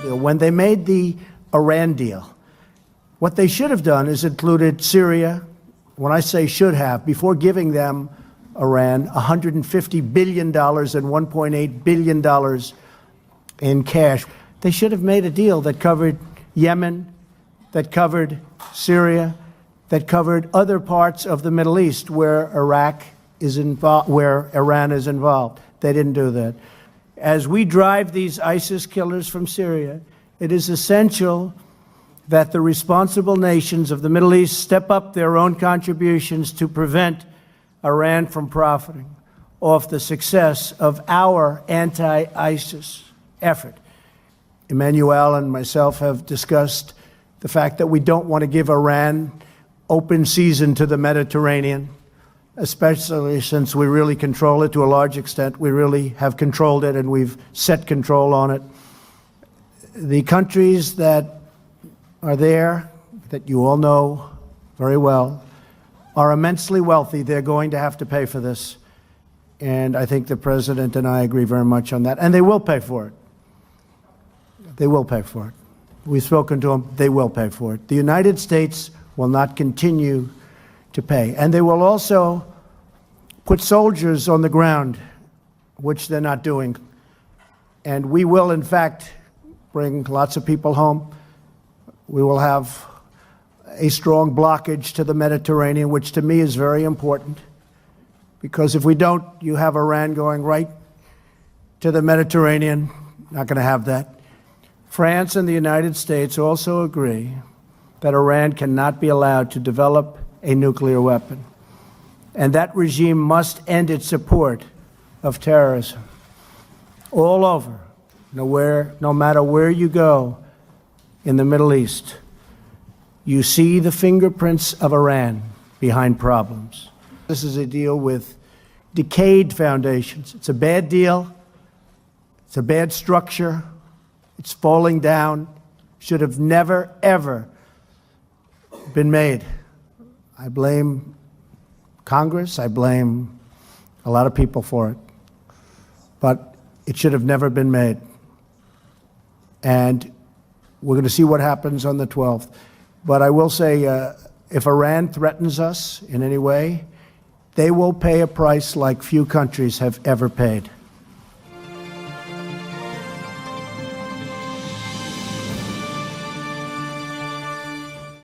deal. When they made the Iran deal, what they should have done is included Syria. When I say should have, before giving them Iran $150 billion and $1.8 billion in cash, they should have made a deal that covered Yemen, that covered Syria, that covered other parts of the Middle East where Iraq is involved, where Iran is involved. They didn't do that. As we drive these ISIS killers from Syria, it is essential that the responsible nations of the Middle East step up their own contributions to prevent Iran from profiting off the success of our anti-ISIS effort. Emmanuel and myself have discussed the fact that we don't want to give Iran open season to the Mediterranean, especially since we really control it to a large extent. We really have controlled it, and we've set control on it. The countries that are there, that you all know very well, are immensely wealthy. They're going to have to pay for this. And I think the President and I agree very much on that. And they will pay for it. They will pay for it. We've spoken to them. They will pay for it. The United States will not continue to pay. And they will also put soldiers on the ground, which they're not doing. And we will, in fact, bring lots of people home. We will have a strong blockage to the Mediterranean, which to me is very important. Because if we don't, you have Iran going right to the Mediterranean. Not going to have that. France and the United States also agree that Iran cannot be allowed to develop a nuclear weapon. And that regime must end its support of terrorism all over, no matter where you go in the Middle East. You see the fingerprints of Iran behind problems. This is a deal with decayed foundations. It's a bad deal. It's a bad structure. It's falling down. Should have never, ever been made. I blame Congress. I blame a lot of people for it. But it should have never been made. And we're going to see what happens on the 12th. But I will say, if Iran threatens us in any way, they will pay a price like few countries have ever paid.